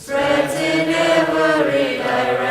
Spreads in every direction.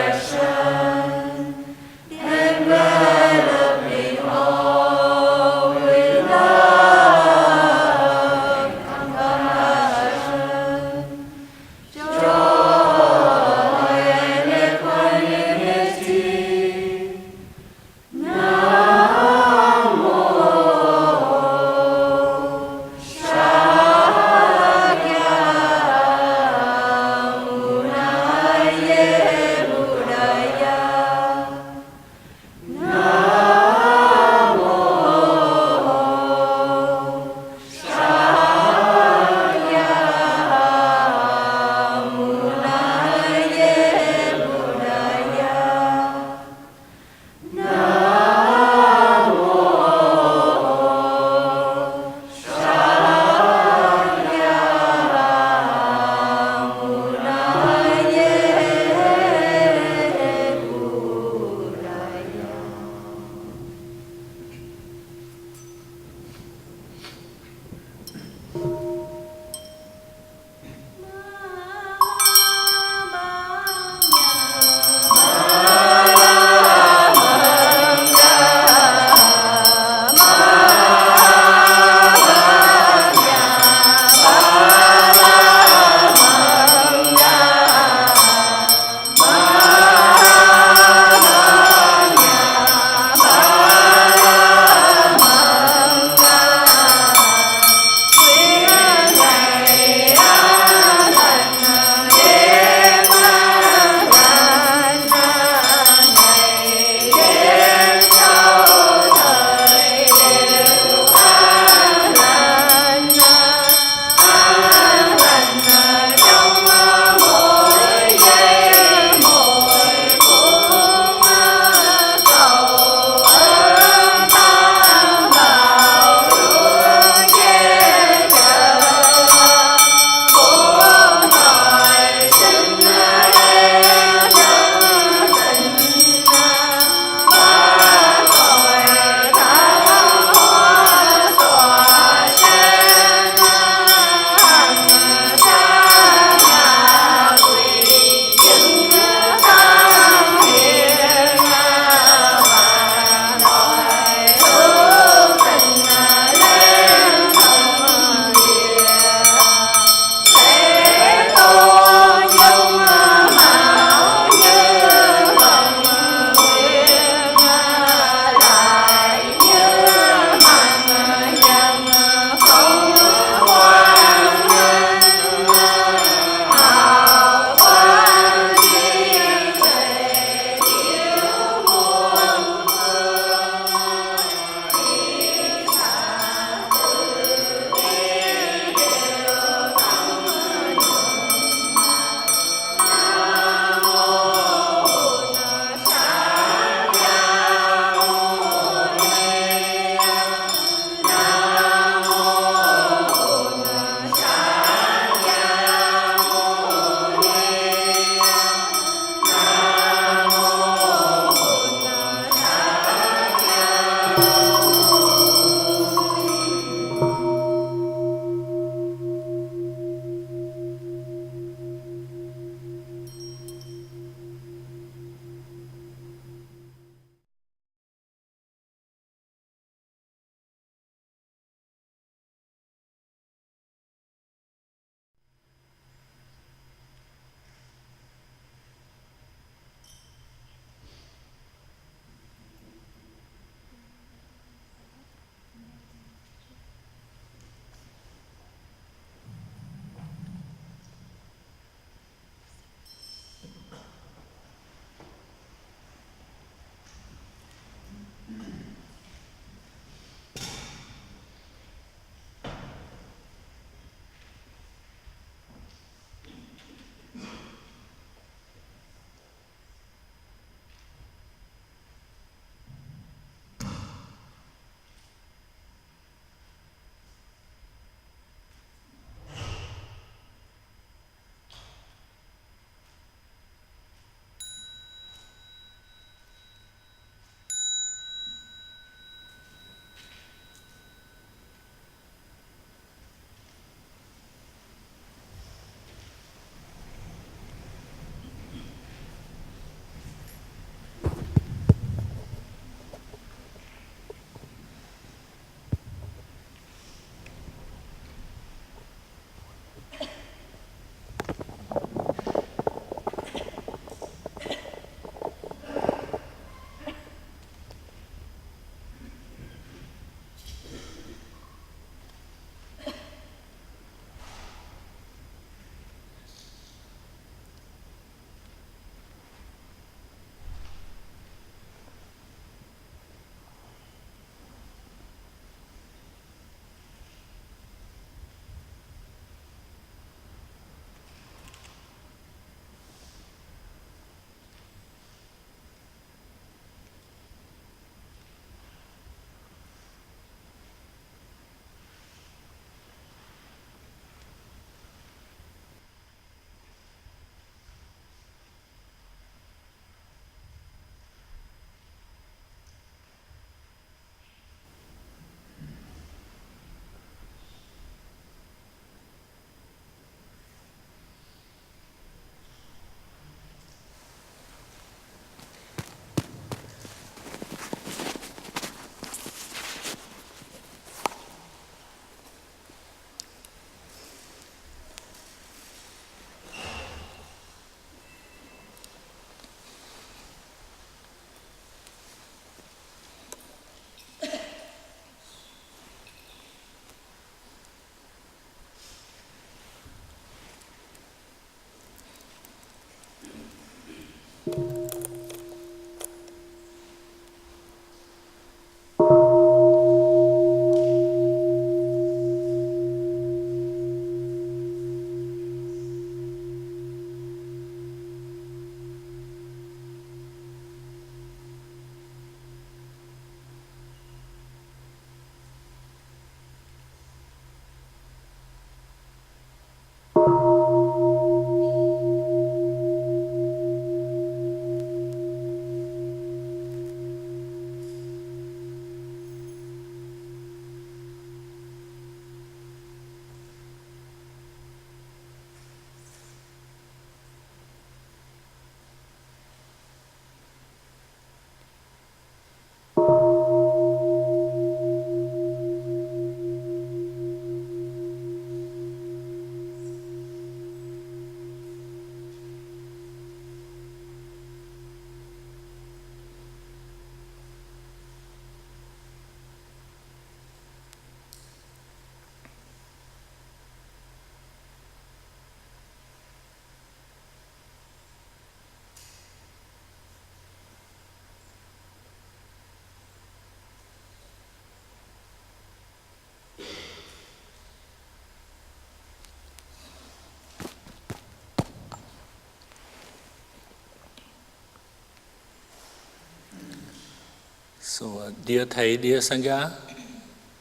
So, dear Thầy, dear Sangha,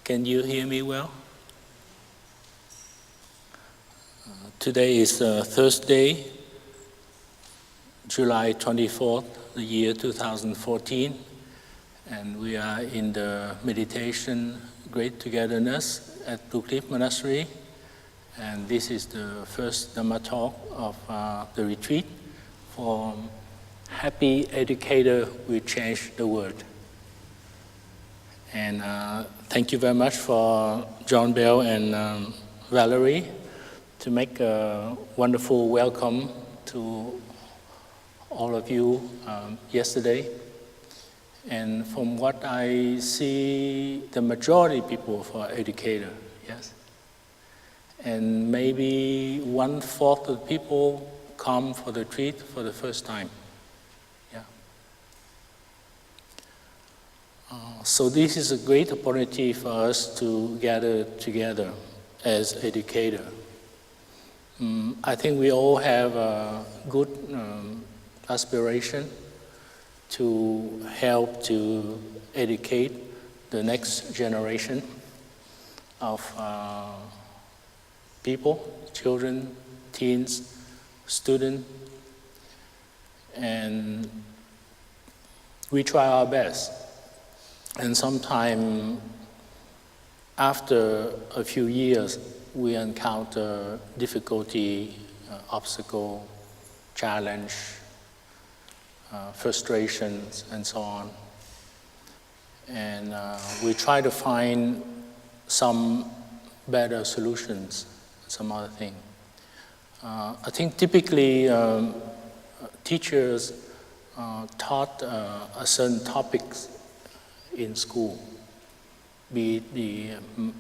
can you hear me well? Today is Thursday, July 24th, the year 2014, and we are in the meditation Great Togetherness at Blue Cliff Monastery, and this is the first Dharma talk of the retreat for Happy Educator Will Change the World. And thank you very much for John Bell and Valerie to make a wonderful welcome to all of you yesterday. And from what I see, the majority people for educator, yes. And maybe 1/4 of the people come for the retreat for the first time. So this is a great opportunity for us to gather together as educators. I think we all have a good aspiration to help to educate the next generation of people, children, teens, students, and we try our best. And sometime after a few years, we encounter difficulty, obstacle, challenge, frustrations, and so on. And we try to find some better solutions, some other thing. I think typically teachers taught a certain topics in school, be it the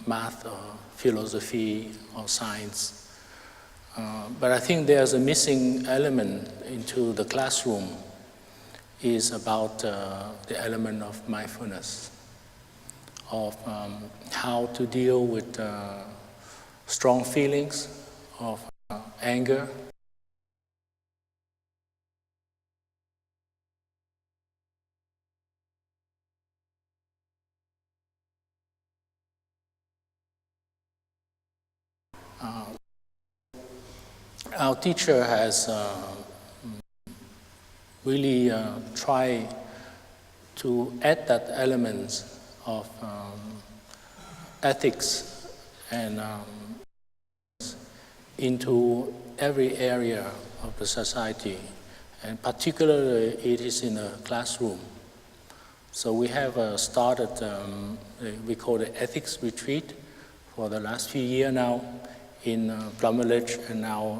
math or philosophy or science. But I think there's a missing element into the classroom is about the element of mindfulness, of how to deal with strong feelings of anger, our teacher has really tried to add that element of ethics and into every area of the society, and particularly it is in a classroom. So we have started, we call it ethics retreat for the last few years now, in Plum Village, and now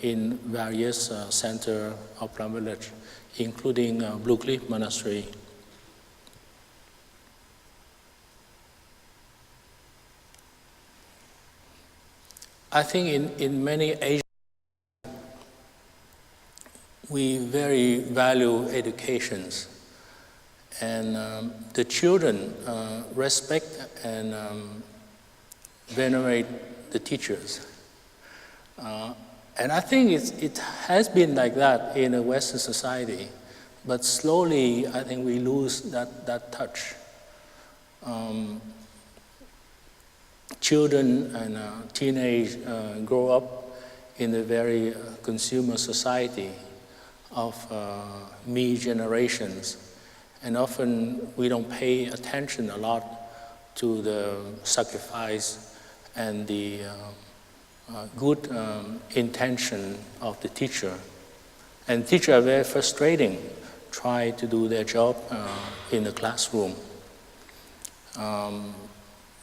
in various centers of Plum Village, including Blue Cliff Monastery. I think in many Asian, we very value educations, and the children respect and venerate the teachers. And I think it has been like that in a Western society, but slowly I think we lose that touch. Children and teenage grow up in a very consumer society of me generations, and often we don't pay attention a lot to the sacrifice and the good intention of the teacher. And teachers are very frustrating, try to do their job in the classroom.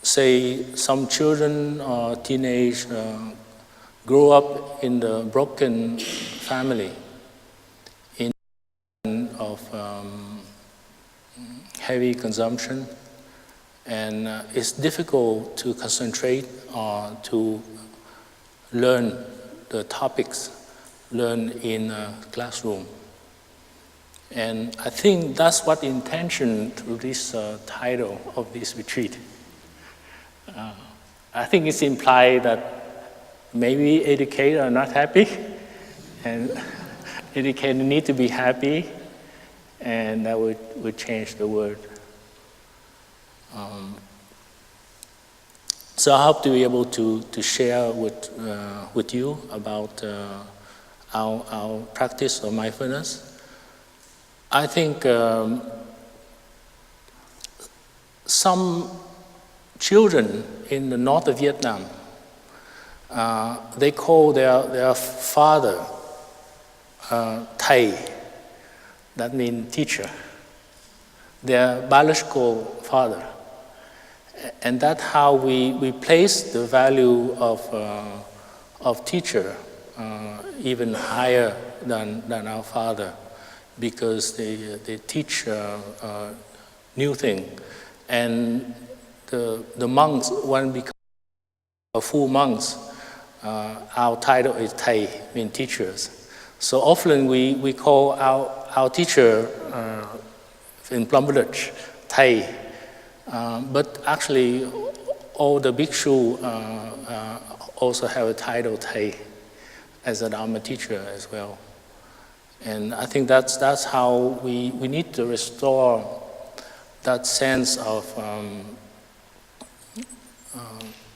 Say some children or teenage grow up in the broken family, in of heavy consumption, and it's difficult to concentrate or to learn the topics learned in a classroom. And I think that's what the intention to this title of this retreat. I think it's implied that maybe educators are not happy, and educators need to be happy, and that would change the world. So I hope to be able to share with you about our practice of mindfulness. I think some children in the north of Vietnam, they call their father Thay, that means teacher, their biological father. And that's how we place the value of teacher even higher than our father, because they teach new thing. And the monks, when become a full monks, our title is Thay, mean teachers. So often we call our teacher in Plum village Thay. But actually, all the bhikshu also have a title Thay as a Dharma teacher as well. And I think that's how we need to restore that sense of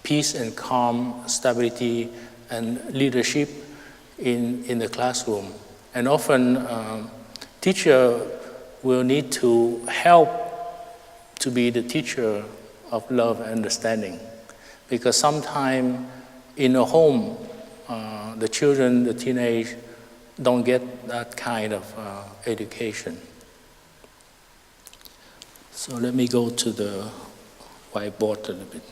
peace and calm, stability and leadership in the classroom. And often teacher will need to help to be the teacher of love and understanding. Because sometimes in a home, the children, the teenage, don't get that kind of education. So let me go to the whiteboard a little bit.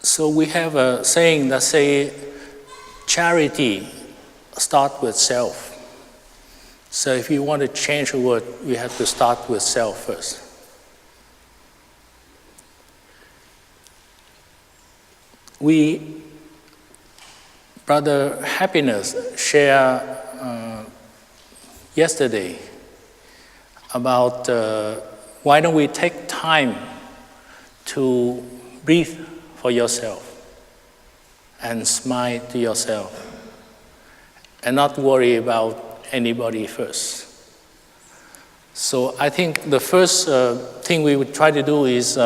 So we have a saying that say, charity starts with self. So if you want to change the world, we have to start with self first. Brother Happiness shared yesterday about why don't we take time to breathe for yourself and smile to yourself and not worry about anybody first. So I think the first thing we would try to do is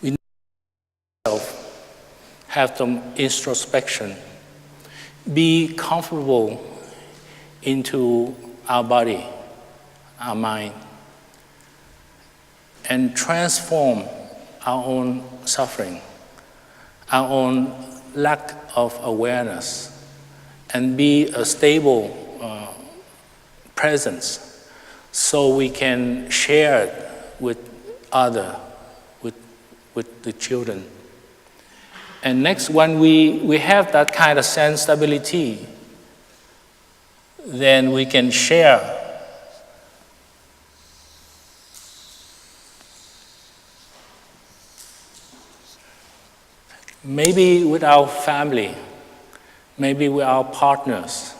we need to have some introspection, be comfortable into our body, our mind, and transform our own suffering, our own lack of awareness, and be a stable presence so we can share it with others, with the children. And next, when we have that kind of sense stability, then we can share maybe with our family, maybe with our partners,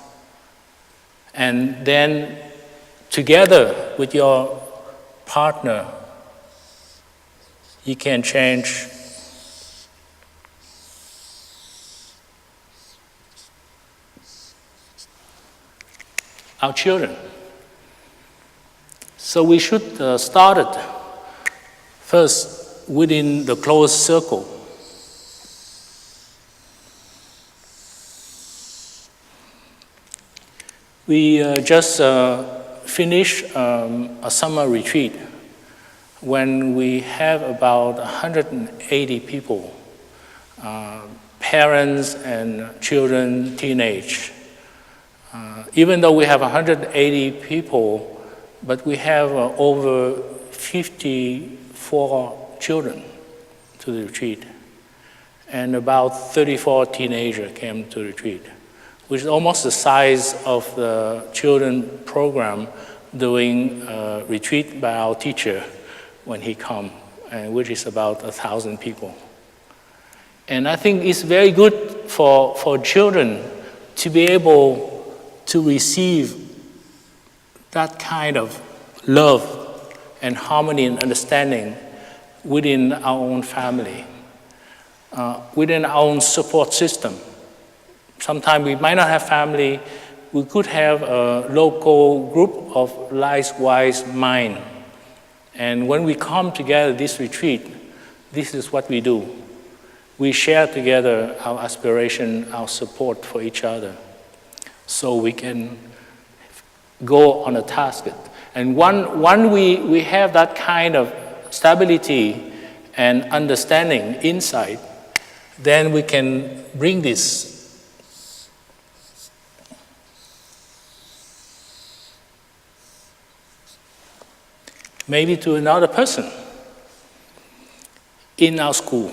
and then together with your partner, you can change our children. So we should start it first within the close circle. We just finished a summer retreat when we have about 180 people, parents and children, teenage. Even though we have 180 people, but we have over 54 children to the retreat, and about 34 teenagers came to the retreat. which is almost the size of the children program doing a retreat by our teacher when he come, which is about 1,000 people. And I think it's very good for children to be able to receive that kind of love and harmony and understanding within our own family, within our own support system. Sometimes we might not have family, we could have a local group of likewise mind. And when we come together this retreat, this is what we do. We share together our aspiration, our support for each other, so we can go on a task. And when we have that kind of stability and understanding, insight, then we can bring this maybe to another person in our school,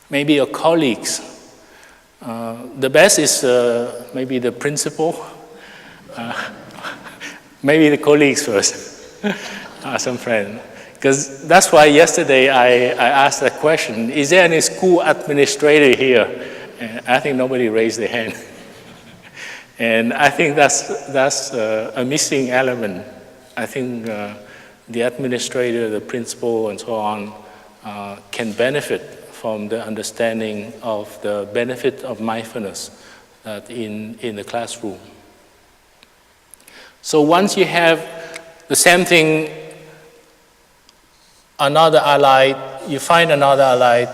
maybe your colleagues. The best is maybe the principal, maybe the colleagues first, some friends. Because that's why yesterday I asked that question, is there any school administrator here? And I think nobody raised their hand. And I think that's a missing element. I think the administrator, the principal, and so on can benefit from the understanding of the benefit of mindfulness in the classroom. So once you have the same thing, another allied, you find another allied,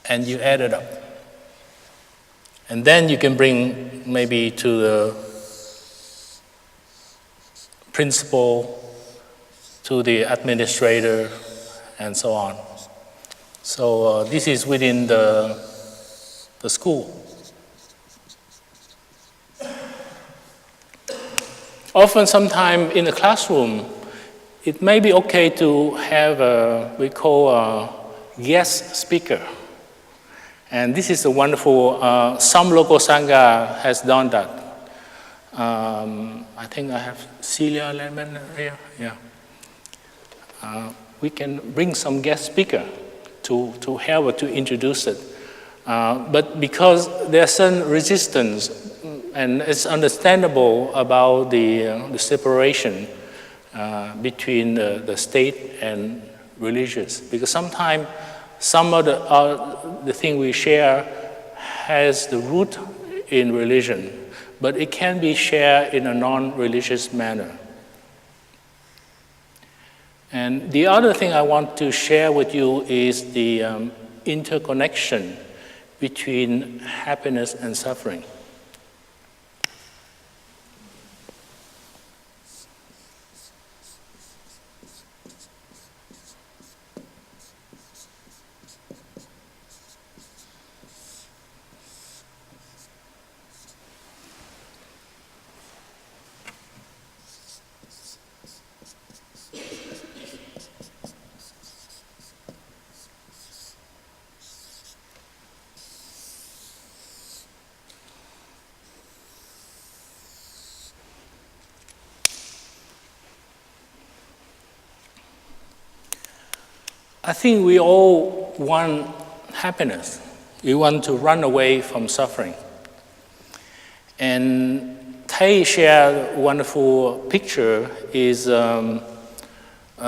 and you add it up. And then you can bring maybe to the principal, to the administrator, and so on. So this is within the school. Often, sometime in the classroom, it may be okay to have we call a guest speaker. And this is a wonderful, some local Sangha has done that. I think I have Celia Lemon here, yeah. We can bring some guest speaker to help to introduce it. But because there's certain resistance, and it's understandable about the separation between the state and religious, because sometimes some of the thing we share has the root in religion, but it can be shared in a non-religious manner. And the other thing I want to share with you is the interconnection between happiness and suffering. I think we all want happiness. We want to run away from suffering. And Thay shared a wonderful picture is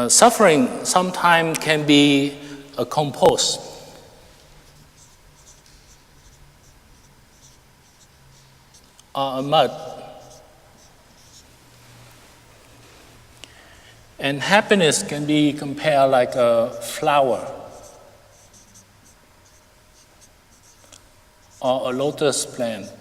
suffering sometimes can be a compost. Or a mud. And happiness can be compared like a flower or a lotus plant.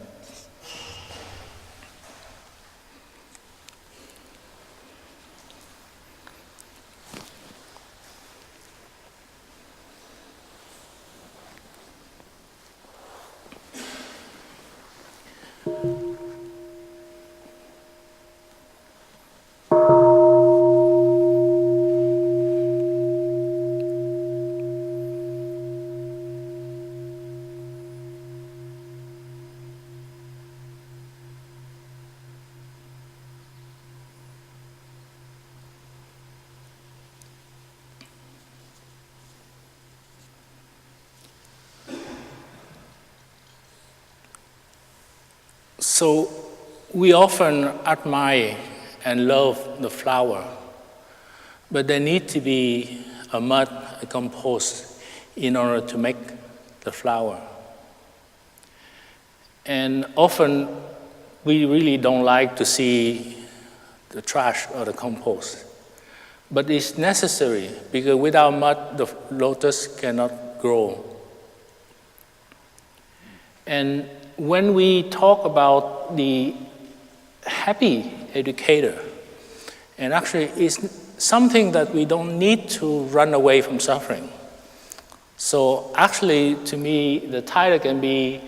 So we often admire and love the flower, but there need to be a mud, a compost, in order to make the flower. And often we really don't like to see the trash or the compost. But it's necessary, because without mud, the lotus cannot grow. And when we talk about the happy educator, and actually it's something that we don't need to run away from suffering. So actually, to me, the title can be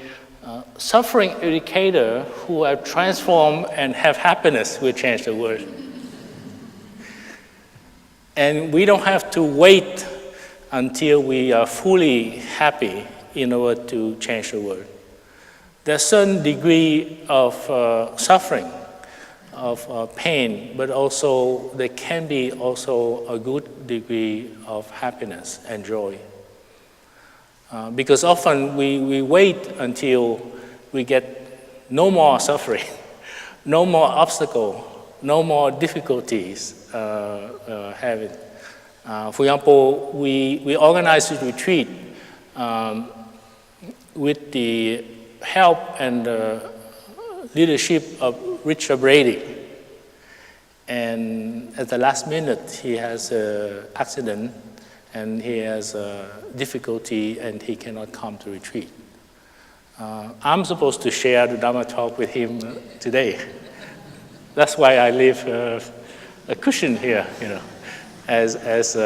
Suffering Educator who have transformed and have happiness will change the world. And we don't have to wait until we are fully happy in order to change the world. There's a certain degree of suffering, of pain, but also there can be also a good degree of happiness and joy. Because often we wait until we get no more suffering, no more obstacle, no more difficulties having. For example, we organized a retreat with the help and leadership of Richard Brady. And at the last minute, he has an accident and he has difficulty and he cannot come to retreat. I'm supposed to share the Dharma talk with him today. That's why I leave a cushion here, as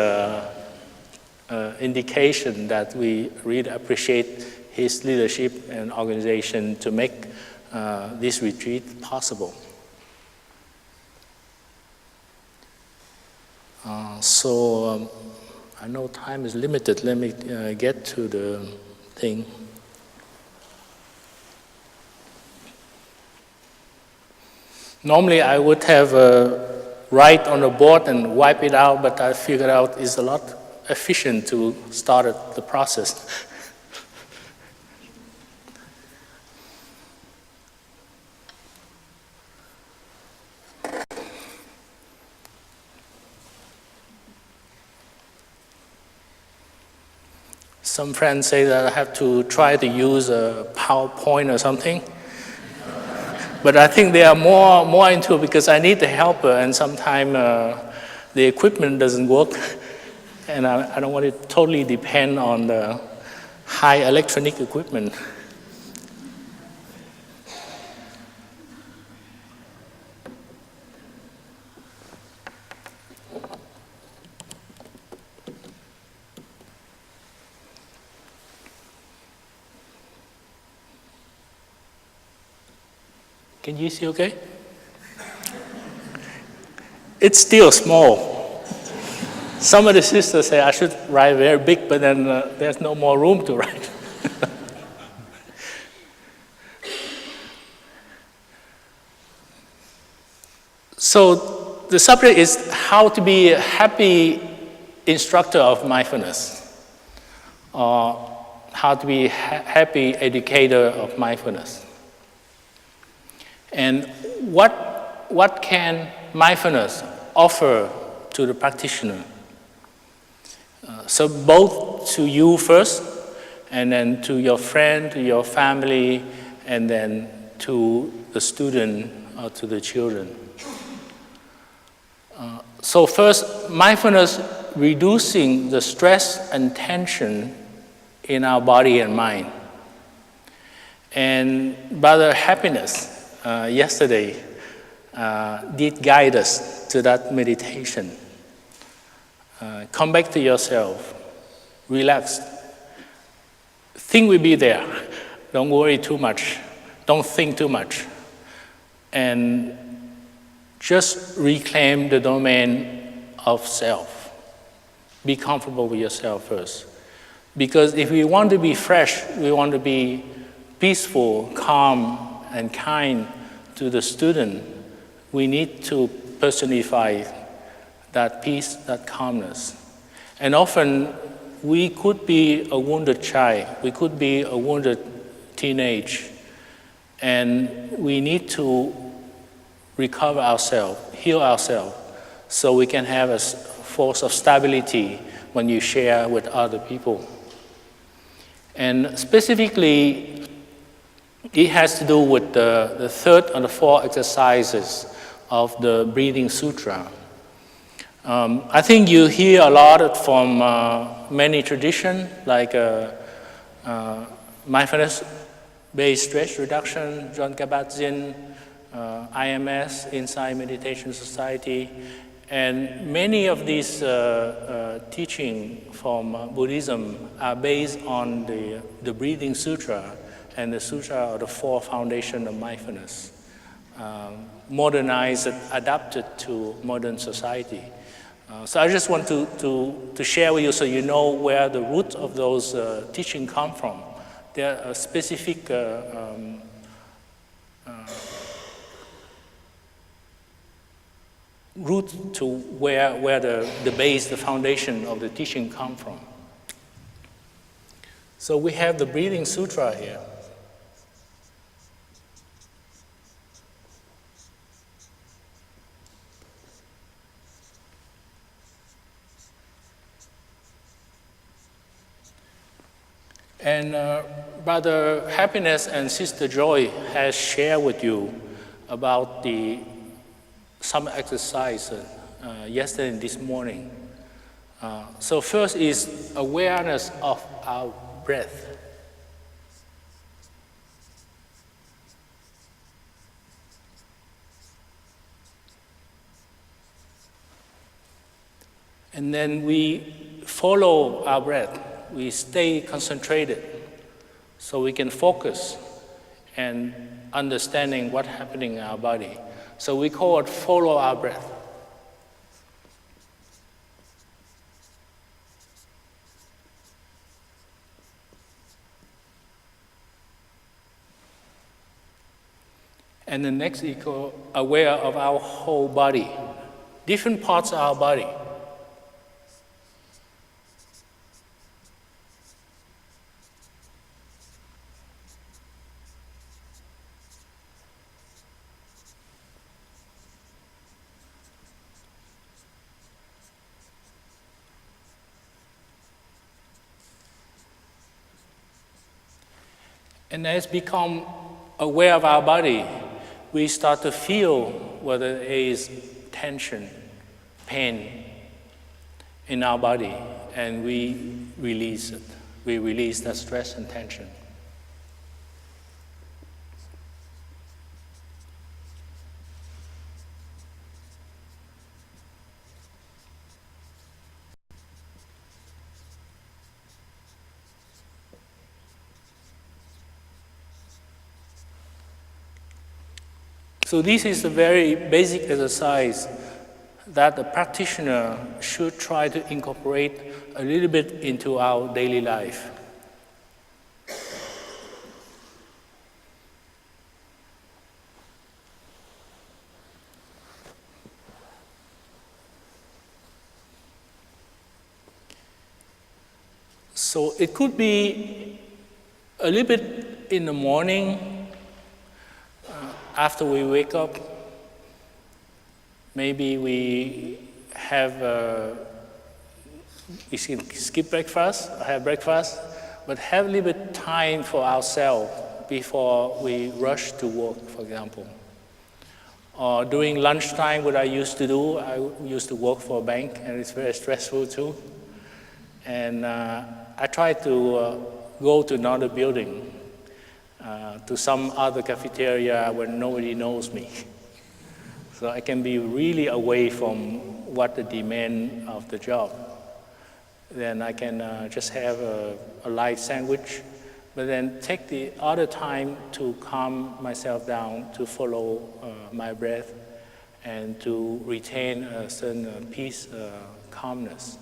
indication that we really appreciate his leadership and organization to make this retreat possible. I know time is limited. Let me get to the thing. Normally I would have write on a board and wipe it out, but I figured out it's a lot efficient to start the process. Some friends say that I have to try to use a PowerPoint or something. But I think they are more into it because I need the helper, and sometimes the equipment doesn't work. And I don't want to totally depend on the high electronic equipment. Can you see okay? It's still small. Some of the sisters say I should write very big, but then there's no more room to write. So the subject is how to be a happy instructor of mindfulness, or how to be a happy educator of mindfulness. And what can mindfulness offer to the practitioner? So both to you first, and then to your friend, to your family, and then to the student or to the children. So first, mindfulness reducing the stress and tension in our body and mind. And Brother Happiness, yesterday did guide us to that meditation. Come back to yourself, relax. Think will be there. Don't worry too much. Don't think too much. And just reclaim the domain of self. Be comfortable with yourself first. Because if we want to be fresh, we want to be peaceful, calm, and kind to the student, we need to personify that peace, that calmness. And often we could be a wounded child, we could be a wounded teenage, And we need to recover ourselves, heal ourselves, so we can have a force of stability when you share with other people. And specifically, it has to do with the third and the fourth exercises of the breathing sutra. I think you hear a lot from many traditions, like mindfulness-based stress reduction, John Kabat-Zinn, IMS, Insight Meditation Society, and many of these teachings from Buddhism are based on the breathing sutra and the sutra of the four foundations of mindfulness, modernized, adapted to modern society. So I just want to share with you so you know where the root of those teachings come from. There are specific root to where the base, the foundation of the teaching come from. So we have the breathing sutra here. And Brother Happiness and Sister Joy has shared with you about some exercise yesterday and this morning. So first is awareness of our breath. And then we follow our breath. We stay concentrated so we can focus and understanding what's happening in our body. So we call it follow our breath. And the next is aware of our whole body, different parts of our body. And as we become aware of our body, we start to feel whether there is tension, pain in our body, and we release it. We release that stress and tension. So this is a very basic exercise that the practitioner should try to incorporate a little bit into our daily life. So it could be a little bit in the morning, after we wake up. Maybe we skip breakfast, have breakfast, but have a little bit time for ourselves before we rush to work, for example. Or during lunchtime, what I used to do, I used to work for a bank, and it's very stressful too. And I try to go to another building, to some other cafeteria where nobody knows me. So I can be really away from what the demand of the job. Then I can just have a light sandwich, but then take the other time to calm myself down, to follow my breath, and to retain a certain peace, calmness,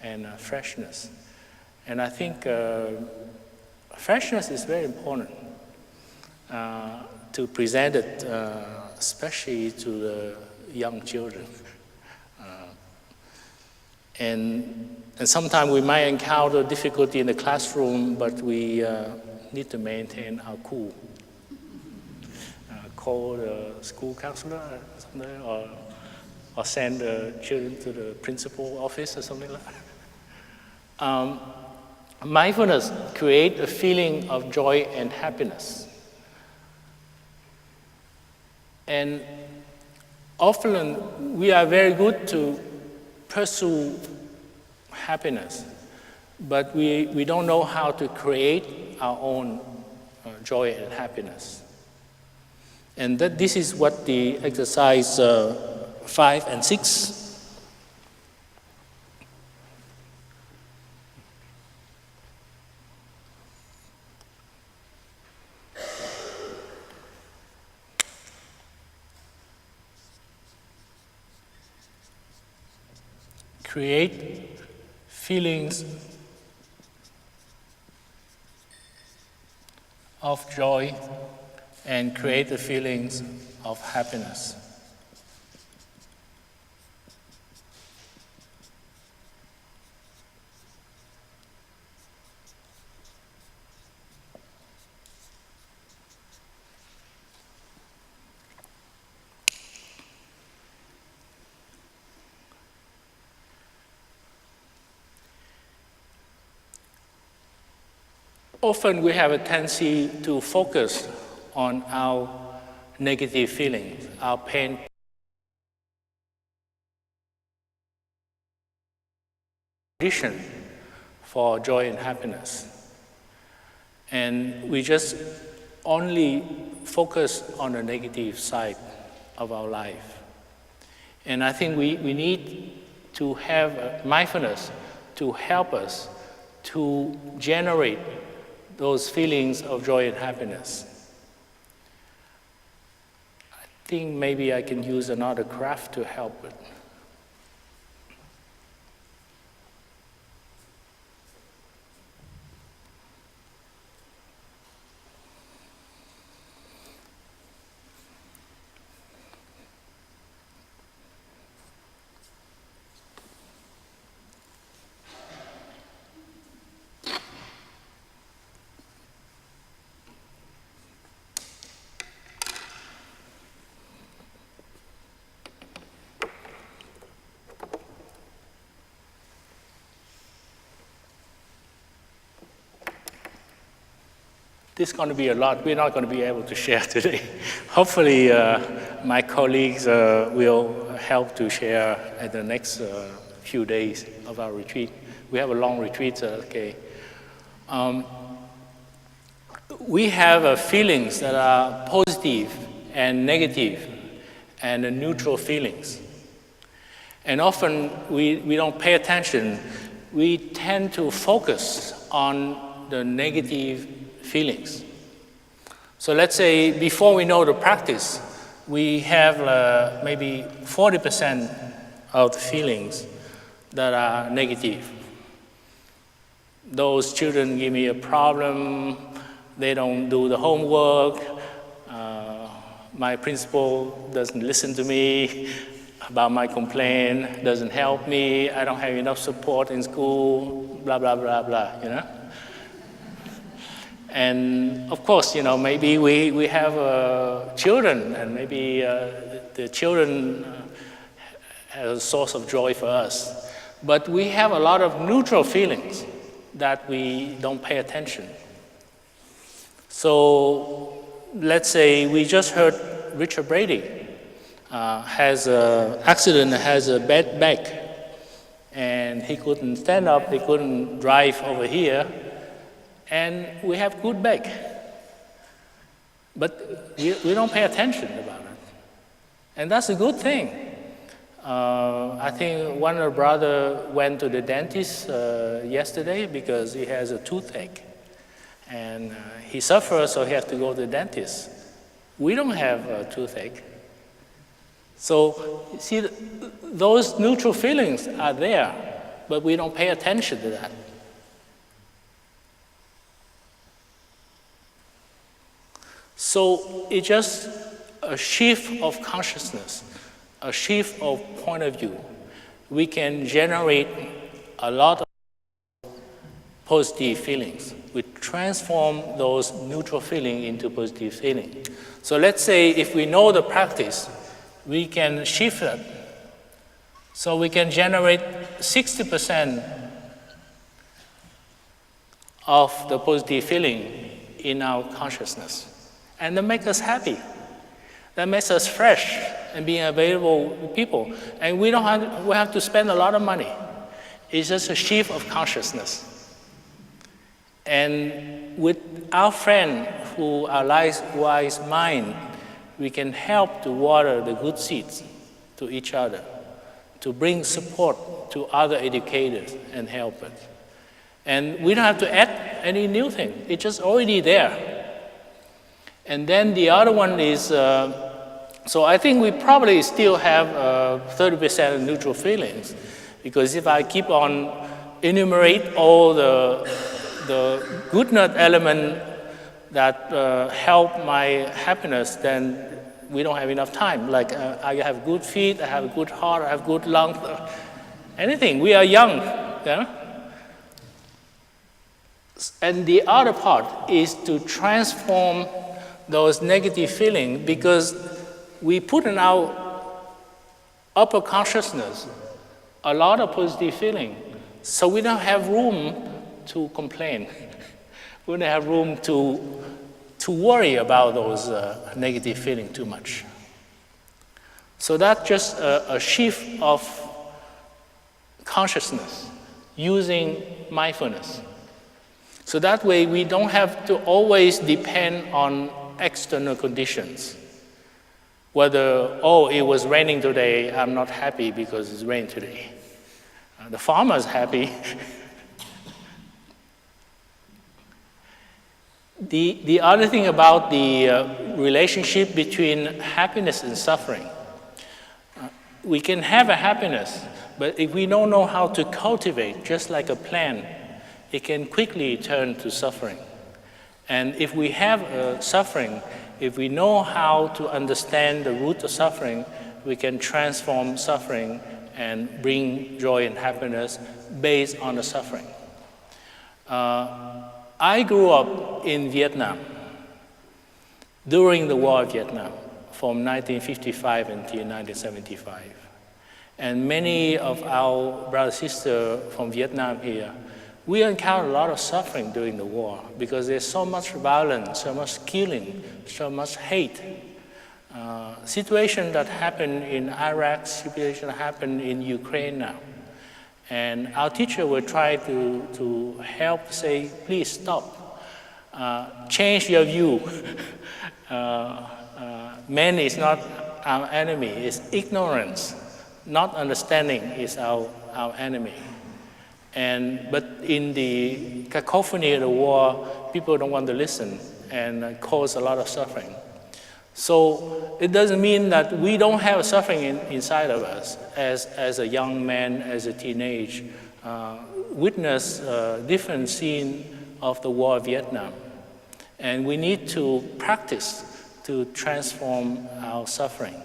and freshness. And I think freshness is very important to present it, especially to the young children. And sometimes we might encounter difficulty in the classroom, but we need to maintain our cool. call the school counselor or something, or send the children to the principal office or something like that. Mindfulness creates a feeling of joy and happiness. And often we are very good to pursue happiness, but we don't know how to create our own joy and happiness. And this is what the exercise 5 and 6 create feelings of joy and create the feelings of happiness. Often we have a tendency to focus on our negative feelings, our pain. Condition for joy and happiness. And we just only focus on the negative side of our life. And I think we need to have mindfulness to help us to generate those feelings of joy and happiness. I think maybe I can use another craft to help it. This is going to be a lot. We're not going to be able to share today. Hopefully, my colleagues will help to share at the next few days of our retreat. We have a long retreat, okay. We have feelings that are positive and negative and neutral feelings. And often we don't pay attention. We tend to focus on the negative feelings. So let's say before we know the practice, we have maybe 40% of the feelings that are negative. Those children give me a problem, they don't do the homework, my principal doesn't listen to me about my complaint, doesn't help me, I don't have enough support in school, blah, blah, blah, blah, you know? And of course, maybe we have children, and maybe the children have a source of joy for us. But we have a lot of neutral feelings that we don't pay attention. So let's say we just heard Richard Brady has an accident, has a bad back, and he couldn't stand up, he couldn't drive over here. And we have good back. But we don't pay attention about it. And that's a good thing. I think one of the brothers went to the dentist yesterday because he has a toothache. And he suffers, so he has to go to the dentist. We don't have a toothache. So, see, those neutral feelings are there, but we don't pay attention to that. So it's just a shift of consciousness, a shift of point of view. We can generate a lot of positive feelings. We transform those neutral feelings into positive feeling. So let's say if we know the practice, we can shift that. So we can generate 60% of the positive feeling in our consciousness. And that makes us happy. That makes us fresh and being available to people. And we have to spend a lot of money. It's just a shift of consciousness. And with our friend who are wise mind, we can help to water the good seeds to each other, to bring support to other educators and helpers. And we don't have to add any new thing. It's just already there. And then the other one is, so I think we probably still have 30% neutral feelings, because if I keep on enumerate all the goodness element that help my happiness, then we don't have enough time. Like I have good feet, I have a good heart, I have good lungs, anything. We are young, yeah? And the other part is to transform those negative feelings, because we put in our upper consciousness a lot of positive feeling. So we don't have room to complain. We don't have room to worry about those negative feelings too much. So that's just a shift of consciousness using mindfulness. So that way we don't have to always depend on external conditions. Whether, oh, it was raining today, I'm not happy because it's rained today. The farmer's happy. The other thing about the relationship between happiness and suffering, we can have a happiness, but if we don't know how to cultivate, just like a plant, it can quickly turn to suffering. And if we have suffering, if we know how to understand the root of suffering, we can transform suffering and bring joy and happiness based on the suffering. I grew up in Vietnam during the War of Vietnam from 1955 until 1975. And many of our brothers and sisters from Vietnam here, we encountered a lot of suffering during the war because there's so much violence, so much killing, so much hate. Situation that happened in Iraq, situation that happened in Ukraine now. And our teacher will try to help say, please stop, change your view. Man is not our enemy, it's ignorance. Not understanding is our enemy. But in the cacophony of the war, people don't want to listen and cause a lot of suffering. So it doesn't mean that we don't have suffering inside of us as a young man, as a teenage, witness different scene of the war of Vietnam. And we need to practice to transform our suffering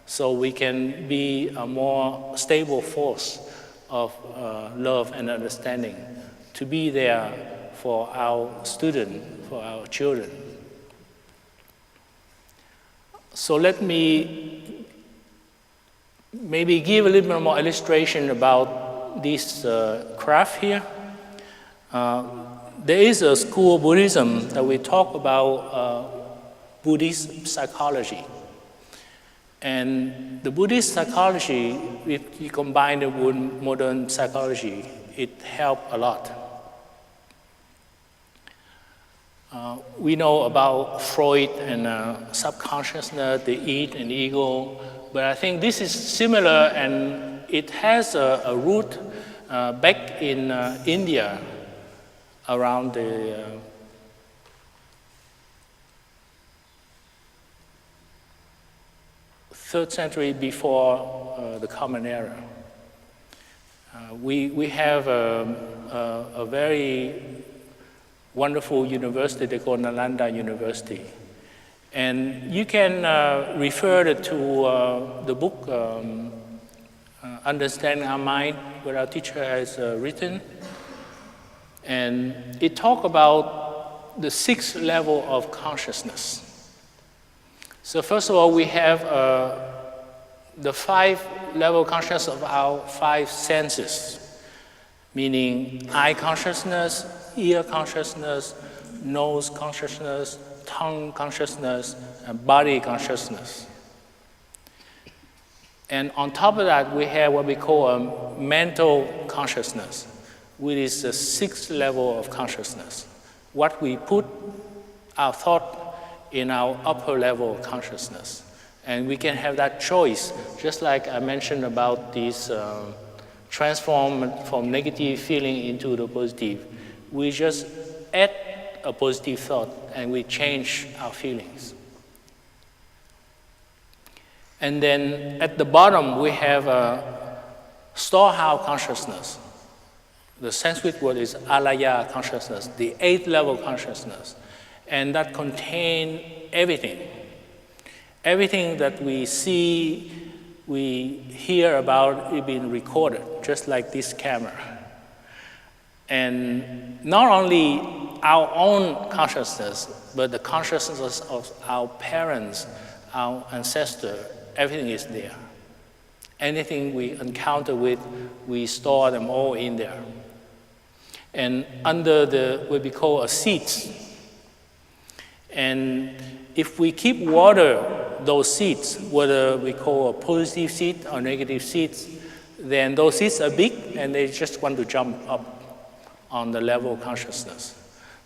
so we can be a more stable force of love and understanding to be there for our students, for our children. So let me maybe give a little bit more illustration about this craft here. There is a school of Buddhism that we talk about Buddhist psychology. And the Buddhist psychology, if you combine it with modern psychology, it helps a lot. We know about Freud and subconsciousness, the id and ego, but I think this is similar, and it has a root back in India around the 3rd century before the Common Era. We have a very wonderful university they call Nalanda University. And you can refer to the book Understanding Our Mind, where our teacher has written. And it talks about the 6 level of consciousness. So first of all, we have the 5 level consciousness of our 5 senses, meaning eye consciousness, ear consciousness, nose consciousness, tongue consciousness, and body consciousness. And on top of that, we have what we call a mental consciousness, which is the 6th level of consciousness. What we put our thought in our upper level of consciousness. And we can have that choice, just like I mentioned about this transform from negative feeling into the positive. We just add a positive thought and we change our feelings. And then at the bottom, we have a storehouse consciousness. The Sanskrit word is alaya consciousness, the 8th level consciousness. And that contains everything. Everything that we see, we hear about, it being recorded, just like this camera. And not only our own consciousness, but the consciousness of our parents, our ancestors, everything is there. Anything we encounter with, we store them all in there. And under what we call a seeds. And if we keep water those seeds, whether we call a positive seed or negative seeds, then those seeds are big and they just want to jump up on the level of consciousness.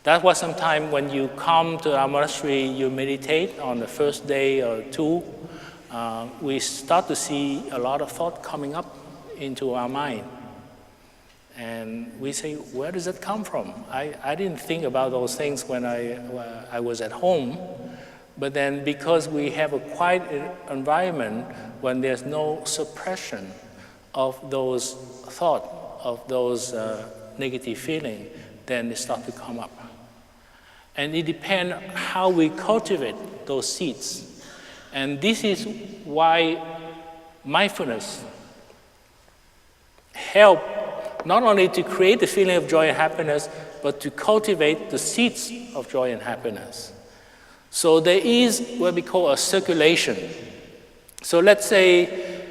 That's why sometimes when you come to our monastery, you meditate on the first day or 2, we start to see a lot of thought coming up into our mind. And we say, where does it come from? I didn't think about those things when I was at home. But then because we have a quiet environment, when there's no suppression of those thoughts, of those negative feelings, then they start to come up. And it depends how we cultivate those seeds. And this is why mindfulness helps not only to create the feeling of joy and happiness, but to cultivate the seeds of joy and happiness. So there is what we call a circulation. So let's say,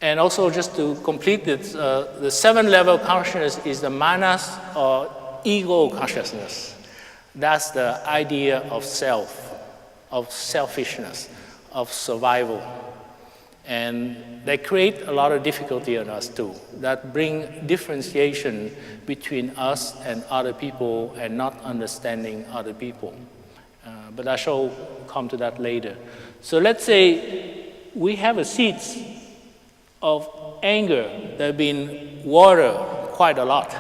and also just to complete it, the 7th level of consciousness is the manas or ego consciousness. That's the idea of self, of selfishness, of survival. And they create a lot of difficulty on us too. That bring differentiation between us and other people and not understanding other people. But I shall come to that later. So let's say we have a seeds of anger that have been watered quite a lot.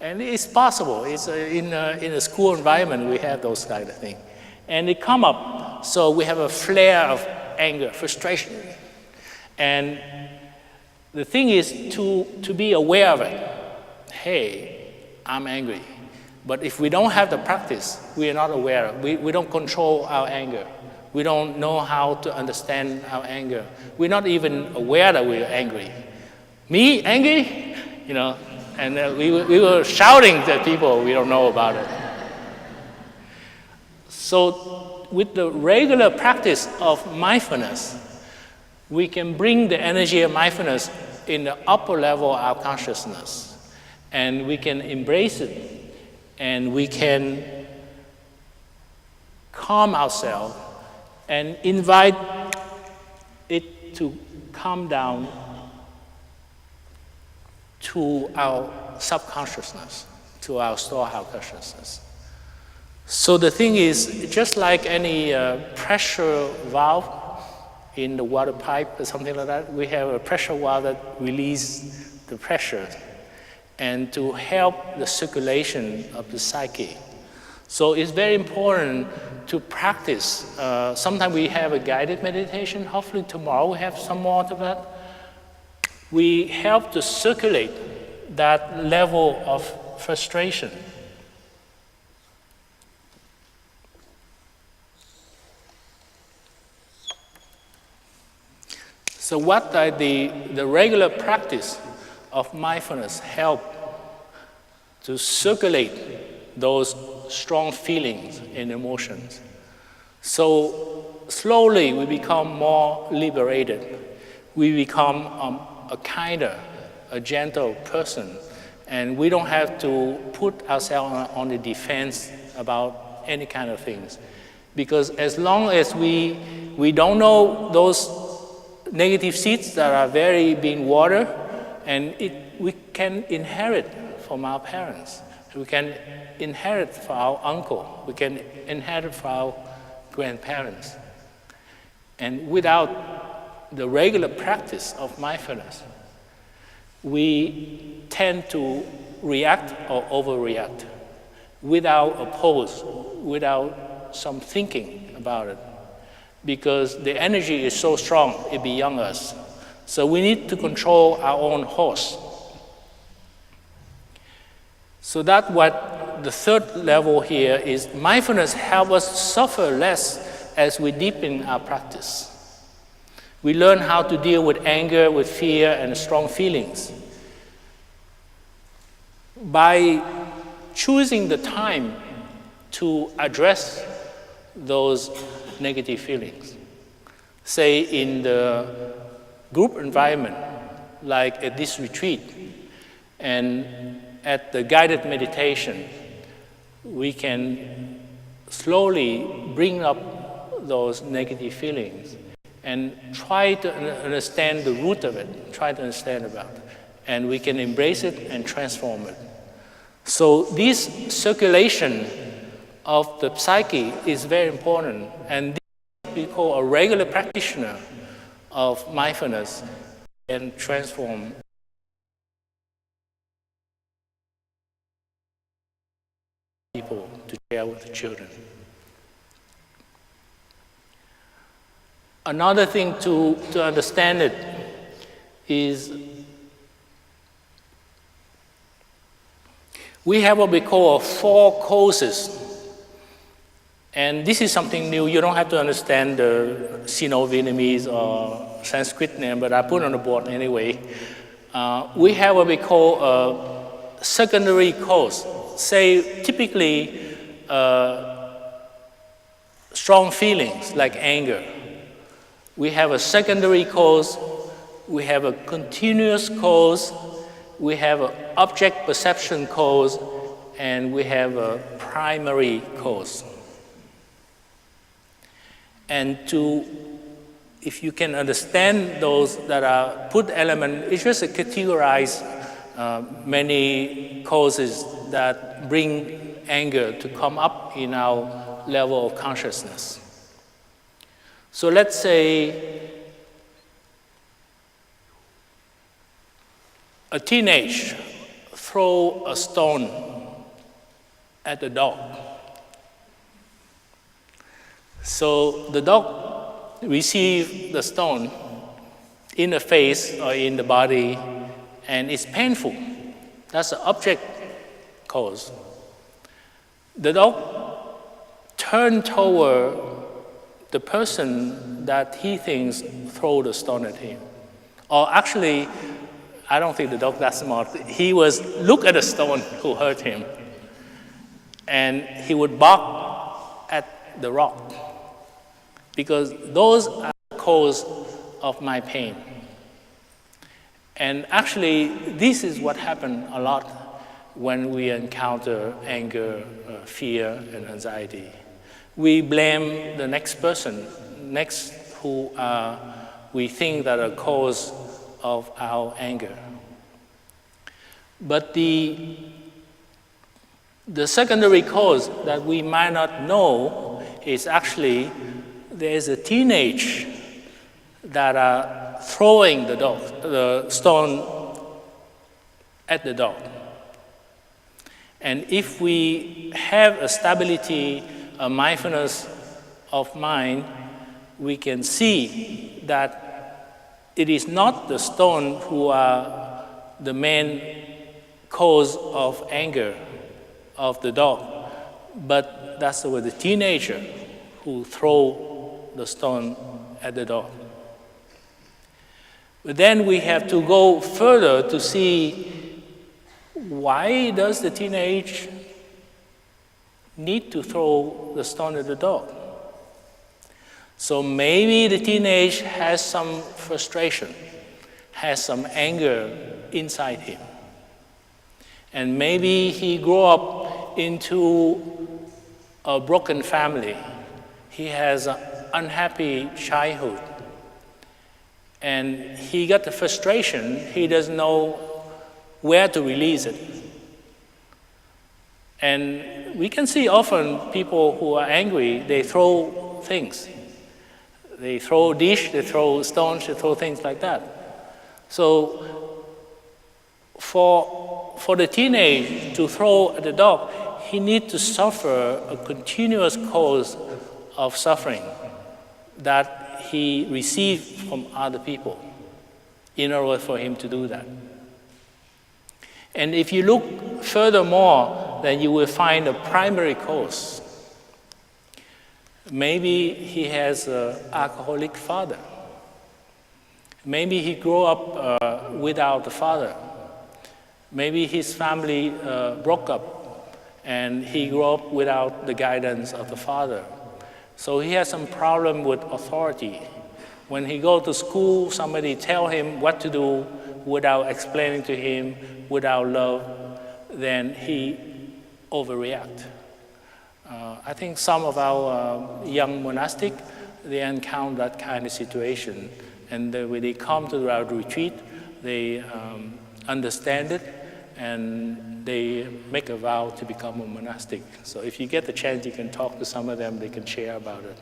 And it's possible. It's in a school environment we have those kind of things. And they come up, so we have a flare of anger, frustration. And the thing is to be aware of it. Hey, I'm angry. But if we don't have the practice, we are not aware. We don't control our anger. We don't know how to understand our anger. We're not even aware that we're angry. Me, angry? And we were shouting at people, we don't know about it. So with the regular practice of mindfulness, we can bring the energy of mindfulness in the upper level of our consciousness. And we can embrace it. And we can calm ourselves and invite it to come down to our subconsciousness, to our storehouse consciousness. So the thing is, just like any pressure valve in the water pipe or something like that, we have a pressure valve that releases the pressure and to help the circulation of the psyche. So it's very important to practice. Sometimes we have a guided meditation. Hopefully tomorrow we have some more of that. We help to circulate that level of frustration. So what are the regular practice of mindfulness help to circulate those strong feelings and emotions. So slowly we become more liberated. We become a kinder, a gentle person, and we don't have to put ourselves on the defense about any kind of things. Because as long as we don't know those negative seeds that are very being watered, and we can inherit from our parents. We can inherit from our uncle. We can inherit from our grandparents. And without the regular practice of mindfulness, we tend to react or overreact without a pause, without some thinking about it, because the energy is so strong, it's beyond us. So we need to control our own horse. So that's what the third level here is. Mindfulness helps us suffer less as we deepen our practice. We learn how to deal with anger, with fear, and strong feelings. By choosing the time to address those negative feelings, say in the group environment, like at this retreat, and at the guided meditation, we can slowly bring up those negative feelings and try to understand the root of it, try to understand about it, and we can embrace it and transform it. So this circulation of the psyche is very important, and this we call a regular practitioner of mindfulness and transform people to share with the children. Another thing to understand it is we have what we call 4 causes. And this is something new. You don't have to understand the Sino-Vietnamese or Sanskrit name, but I put it on the board anyway. We have what we call a secondary cause. Say, typically, strong feelings like anger. We have a secondary cause, we have a continuous cause, we have an object perception cause, and we have a primary cause. And if you can understand those that are put element, it's just to categorize many causes that bring anger to come up in our level of consciousness. So let's say a teenager throw a stone at the dog. So the dog receives the stone in the face or in the body, and it's painful. That's the object cause. The dog turns toward the person that he thinks throw the stone at him. Or actually, I don't think the dog that smart. He was look at the stone who hurt him, and he would bark at the rock, because those are the cause of my pain. And actually, this is what happens a lot when we encounter anger, fear, and anxiety. We blame the next person, who we think that are the cause of our anger. But the secondary cause that we might not know is actually there's a teenager that are throwing the stone at the dog. And if we have a stability, a mindfulness of mind, we can see that it is not the stone who are the main cause of anger of the dog, but that's the teenager who throw the stone at the dog. But then we have to go further to see why does the teenage need to throw the stone at the dog? So maybe the teenage has some frustration, has some anger inside him. And maybe he grew up into a broken family. He has an unhappy childhood. And he got the frustration, he doesn't know where to release it. And we can see often people who are angry, they throw things. They throw dish, they throw stones, they throw things like that. So for the teenage to throw at the dog, he needs to suffer a continuous cause of suffering that he received from other people in order for him to do that. And if you look furthermore, then you will find a primary cause. Maybe he has an alcoholic father. Maybe he grew up without a father. Maybe his family broke up and he grew up without the guidance of the father. So he has some problem with authority. When he goes to school, somebody tell him what to do without explaining to him, without love, then he overreacts. I think some of our young monastic, they encounter that kind of situation. And when they come to our retreat, they understand it, and they make a vow to become a monastic. So if you get the chance, you can talk to some of them, they can share about it.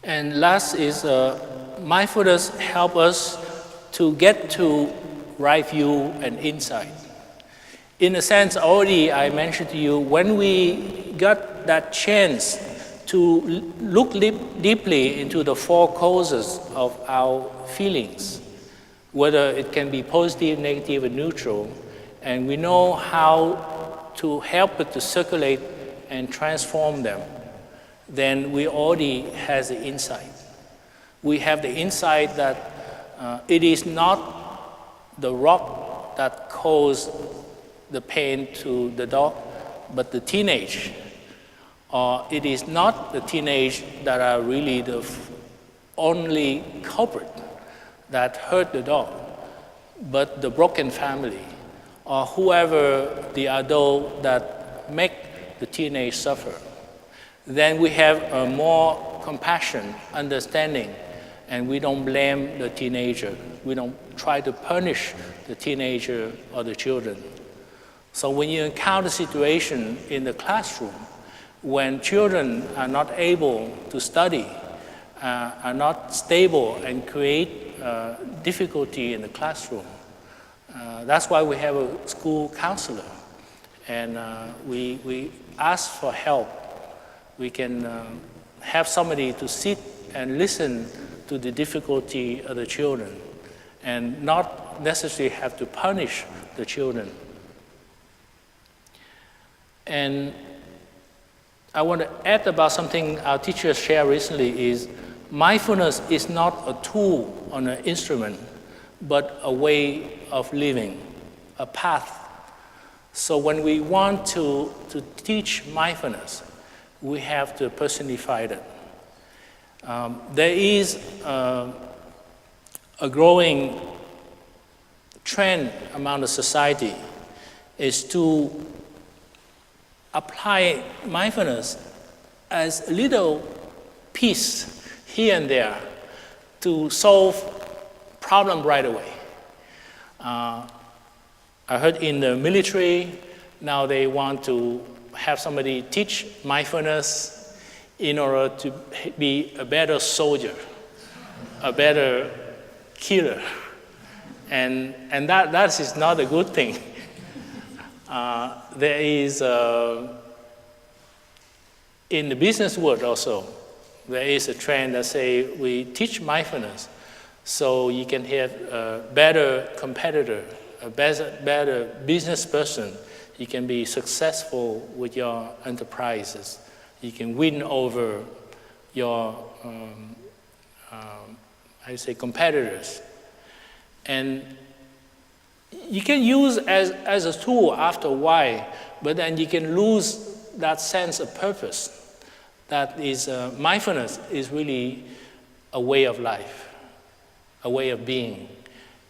And last is mindfulness help us to get to right view and insight. In a sense, already I mentioned to you, when we got that chance to look deeply into the four causes of our feelings, whether it can be positive, negative, or neutral, and we know how to help it to circulate and transform them, then we already have the insight. We have the insight that it is not the rock that caused the pain to the dog, but the teenage. Or it is not the teenage that are really the only culprit that hurt the dog, but the broken family, or whoever the adult that make the teenage suffer. Then we have a more compassion, understanding, and we don't blame the teenager. We don't try to punish the teenager or the children. So when you encounter a situation in the classroom, when children are not able to study, are not stable and create difficulty in the classroom, that's why we have a school counselor. And we ask for help. We can have somebody to sit and listen to the difficulty of the children and not necessarily have to punish the children. And I want to add about something our teachers shared recently is mindfulness is not a tool or an instrument, but a way of living, a path. So when we want to teach mindfulness, we have to personify it. There is a growing trend among the society is to apply mindfulness as a little piece here and there to solve problem right away. I heard in the military, now they want to have somebody teach mindfulness in order to be a better soldier, a better killer. And that is not a good thing. There is, in the business world also, there is a trend that say we teach mindfulness so you can have a better competitor, a better business person. You can be successful with your enterprises. You can win over your, competitors. And you can use as a tool after a while, but then you can lose that sense of purpose. That is, mindfulness is really a way of life, a way of being.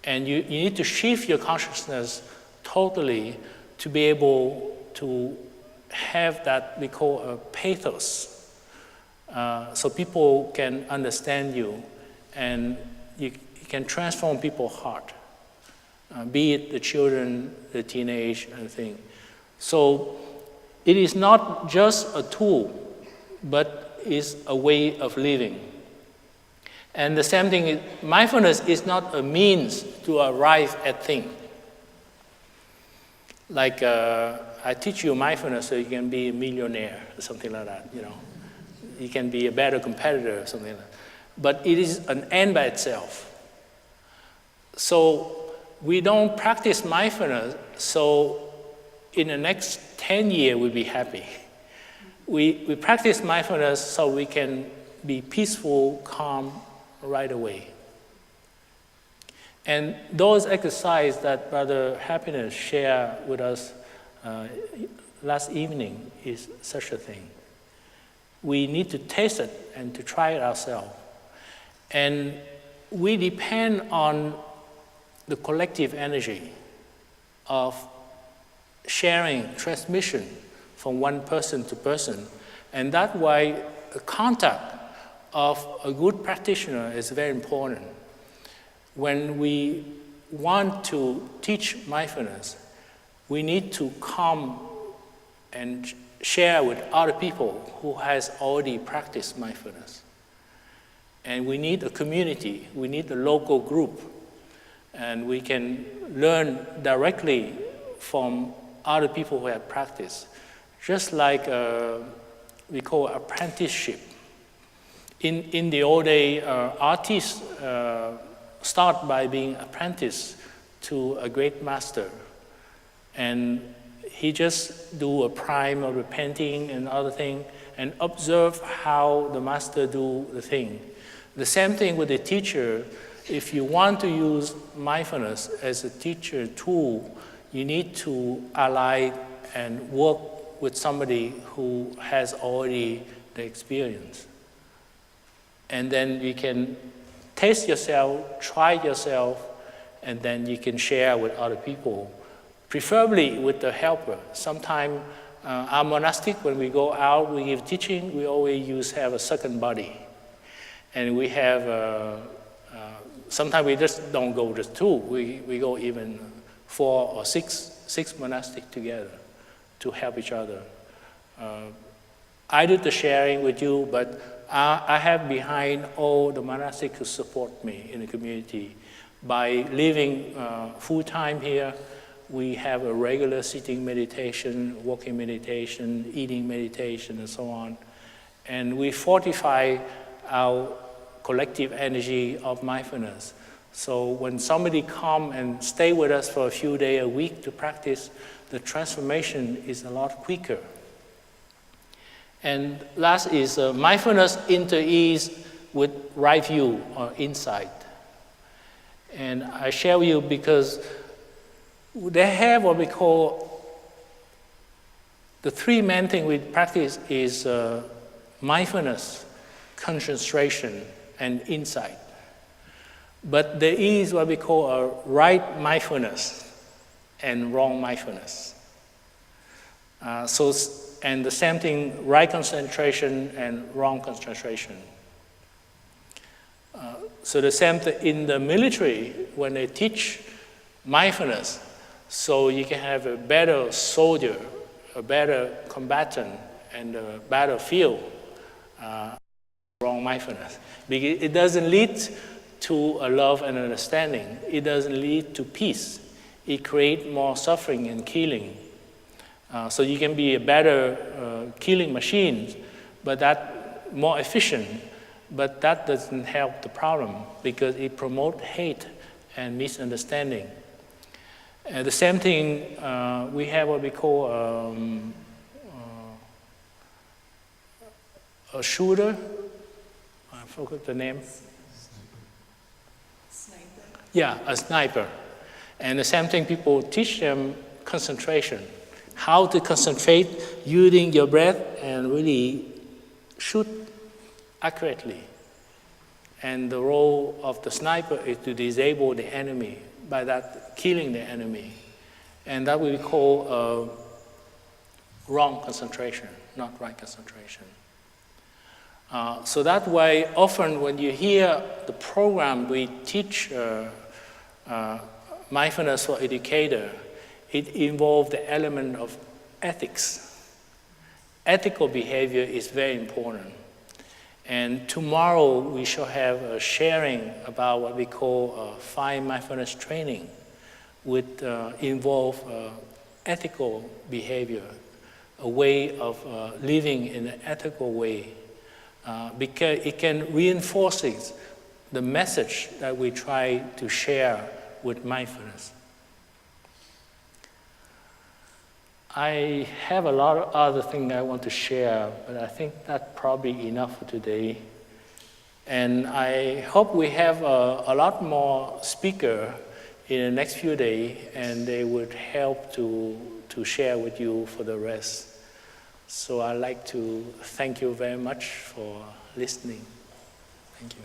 And you need to shift your consciousness totally to be able to have that we call a pathos, so people can understand you and you can transform people's heart, be it the children, the teenage, and thing. So it is not just a tool, but is a way of living. And the same thing is, mindfulness is not a means to arrive at things. Like I teach you mindfulness so you can be a millionaire or something like that, you know. You can be a better competitor or something like that. But it is an end by itself. So we don't practice mindfulness so in the next 10 years we'll be happy. We practice mindfulness so we can be peaceful, calm right away. And those exercises that Brother Happiness shared with us last evening is such a thing. We need to taste it and to try it ourselves. And we depend on the collective energy of sharing, transmission from one person to person. And that's why the contact of a good practitioner is very important. When we want to teach mindfulness, we need to come and share with other people who has already practiced mindfulness. And we need a community, we need a local group, and we can learn directly from other people who have practiced. Just like we call apprenticeship. In the old day, artists start by being apprenticed to a great master. And he just do a prime of the painting and other thing and observe how the master do the thing. The same thing with the teacher. If you want to use mindfulness as a teacher tool, you need to ally and work with somebody who has already the experience. And then you can taste yourself, try yourself, and then you can share with other people, preferably with the helper. Sometimes our monastic, when we go out, we give teaching, we always have a second body. And we have, sometimes we just don't go just two, we go even 4 or 6 monastic together to help each other. I do the sharing with you, but I have behind all the monastics who support me in the community. By living full-time here, we have a regular sitting meditation, walking meditation, eating meditation, and so on. And we fortify our collective energy of mindfulness. So when somebody come and stay with us for a few days a week to practice, the transformation is a lot quicker. And last is mindfulness inter-ease with right view or insight. And I share with you because they have what we call the 3 main things we practice is mindfulness, concentration, and insight. But there is what we call a right mindfulness and wrong mindfulness. And the same thing, right concentration and wrong concentration. So the same thing in the military, when they teach mindfulness, so you can have a better soldier, a better combatant, and a battlefield, wrong mindfulness. Because it doesn't lead to a love and understanding, it doesn't lead to peace. It creates more suffering and killing. So you can be a better killing machine, but that more efficient, but that doesn't help the problem because it promotes hate and misunderstanding. The same thing, we have what we call a shooter. I forgot the name. Sniper. Yeah, a sniper. And the same thing, people teach them concentration. How to concentrate using your breath and really shoot accurately. And the role of the sniper is to disable the enemy, by that killing the enemy. And that we call wrong concentration, not right concentration. So that way, often when you hear the program we teach mindfulness for educator, it involves the element of ethics. Ethical behavior is very important. And tomorrow we shall have a sharing about what we call 5 mindfulness training, which involve ethical behavior, a way of living in an ethical way, because it can reinforce the message that we try to share with mindfulness. I have a lot of other things I want to share, but I think that's probably enough for today. And I hope we have a lot more speakers in the next few days, and they would help to share with you for the rest. So I'd like to thank you very much for listening. Thank you.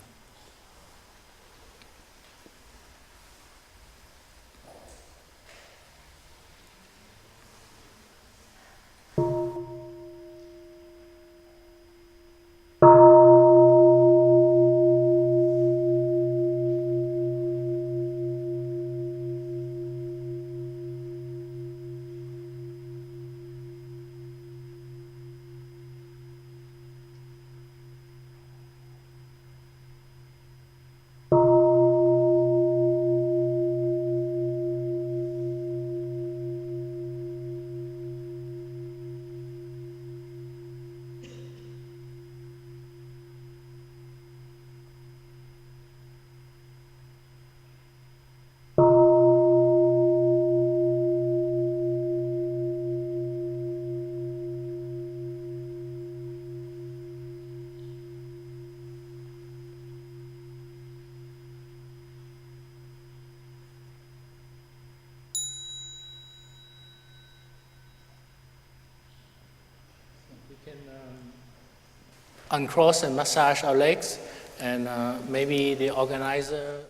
We can uncross and massage our legs, and maybe the organizer